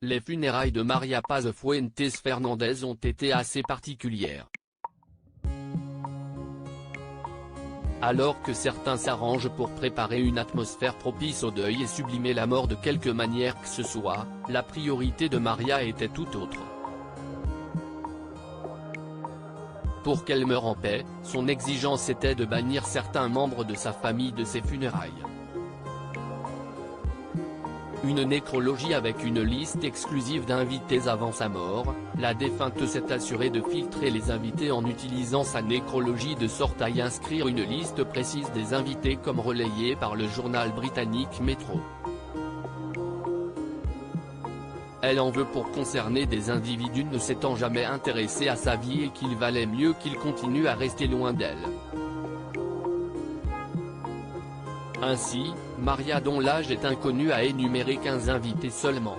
les funérailles de María Paz Fuentes Fernández ont été assez particulières. Alors que certains s'arrangent pour préparer une atmosphère propice au deuil et sublimer la mort de quelque manière que ce soit, la priorité de María était tout autre. Pour qu'elle meure en paix, son exigence était de bannir certains membres de sa famille de ses funérailles. Une nécrologie avec une liste exclusive d'invités avant sa mort, la défunte s'est assurée de filtrer les invités en utilisant sa nécrologie de sorte à y inscrire une liste précise des invités comme relayée par le journal britannique Metro. Elle en veut pour concerner des individus ne s'étant jamais intéressés à sa vie et qu'il valait mieux qu'ils continuent à rester loin d'elle. Ainsi, María, dont l'âge est inconnu, a énuméré 15 invités seulement.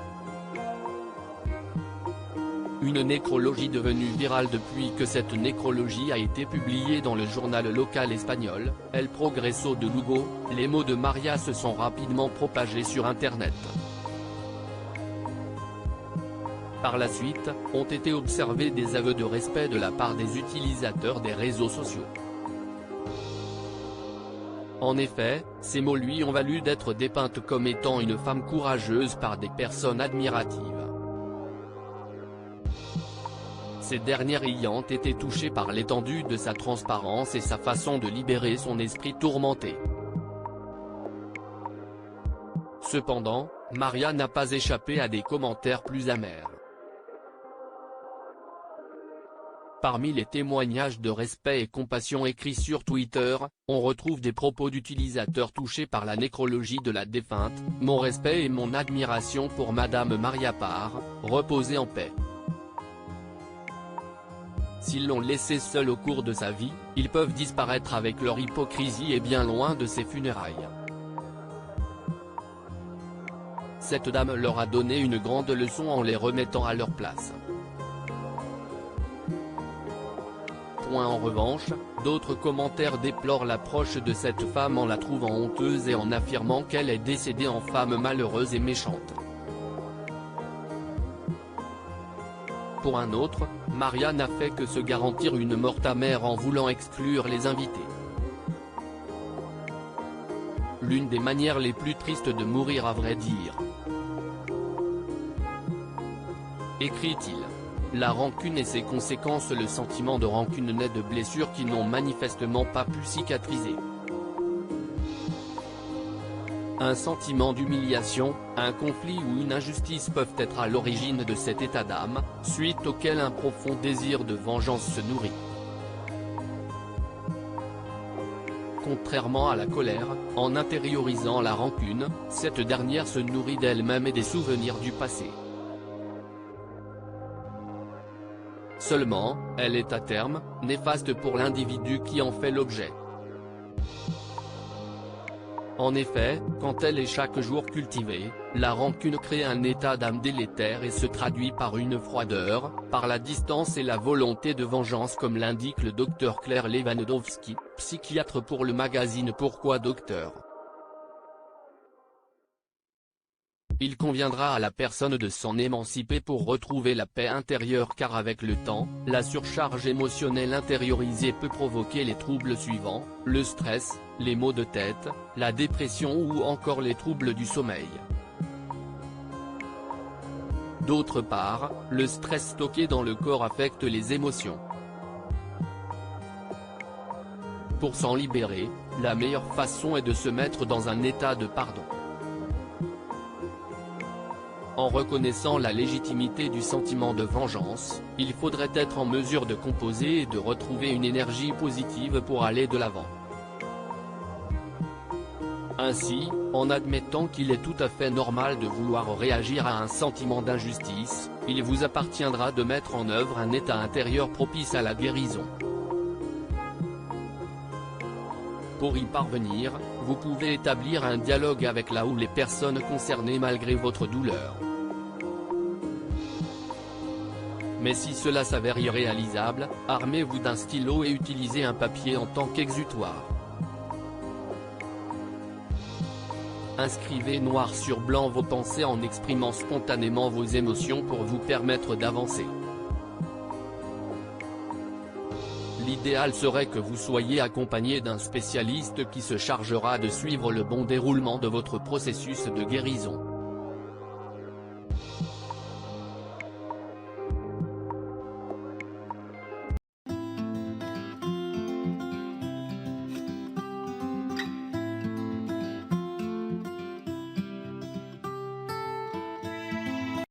Une nécrologie devenue virale depuis que cette nécrologie a été publiée dans le journal local espagnol, El Progreso de Lugo. Les mots de María se sont rapidement propagés sur Internet. Par la suite, ont été observés des aveux de respect de la part des utilisateurs des réseaux sociaux. En effet, ces mots lui ont valu d'être dépeinte comme étant une femme courageuse par des personnes admiratives. Ces dernières ayant été touchées par l'étendue de sa transparence et sa façon de libérer son esprit tourmenté. Cependant, María n'a pas échappé à des commentaires plus amers. Parmi les témoignages de respect et compassion écrits sur Twitter, on retrouve des propos d'utilisateurs touchés par la nécrologie de la défunte. Mon respect et mon admiration pour Madame María Paz, reposez en paix. S'ils l'ont laissée seule au cours de sa vie, ils peuvent disparaître avec leur hypocrisie et bien loin de ses funérailles. Cette dame leur a donné une grande leçon en les remettant à leur place. En revanche, d'autres commentaires déplorent l'approche de cette femme en la trouvant honteuse et en affirmant qu'elle est décédée en femme malheureuse et méchante. Pour un autre, María n'a fait que se garantir une mort amère en voulant exclure les invités. L'une des manières les plus tristes de mourir à vrai dire. Écrit-il. La rancune et ses conséquences. Le sentiment de rancune naît de blessures qui n'ont manifestement pas pu cicatriser. Un sentiment d'humiliation, un conflit ou une injustice peuvent être à l'origine de cet état d'âme, suite auquel un profond désir de vengeance se nourrit. Contrairement à la colère, en intériorisant la rancune, cette dernière se nourrit d'elle-même et des souvenirs du passé. Seulement, elle est à terme, néfaste pour l'individu qui en fait l'objet. En effet, quand elle est chaque jour cultivée, la rancune crée un état d'âme délétère et se traduit par une froideur, par la distance et la volonté de vengeance comme l'indique le Dr Claire Lewandowski, psychiatre pour le magazine Pourquoi Docteur. Il conviendra à la personne de s'en émanciper pour retrouver la paix intérieure car avec le temps, la surcharge émotionnelle intériorisée peut provoquer les troubles suivants, le stress, les maux de tête, la dépression ou encore les troubles du sommeil. D'autre part, le stress stocké dans le corps affecte les émotions. Pour s'en libérer, la meilleure façon est de se mettre dans un état de pardon. En reconnaissant la légitimité du sentiment de vengeance, il faudrait être en mesure de composer et de retrouver une énergie positive pour aller de l'avant. Ainsi, en admettant qu'il est tout à fait normal de vouloir réagir à un sentiment d'injustice, il vous appartiendra de mettre en œuvre un état intérieur propice à la guérison. Pour y parvenir, vous pouvez établir un dialogue avec la ou les personnes concernées malgré votre douleur. Mais si cela s'avère irréalisable, armez-vous d'un stylo et utilisez un papier en tant qu'exutoire. Inscrivez noir sur blanc vos pensées en exprimant spontanément vos émotions pour vous permettre d'avancer. L'idéal serait que vous soyez accompagné d'un spécialiste qui se chargera de suivre le bon déroulement de votre processus de guérison.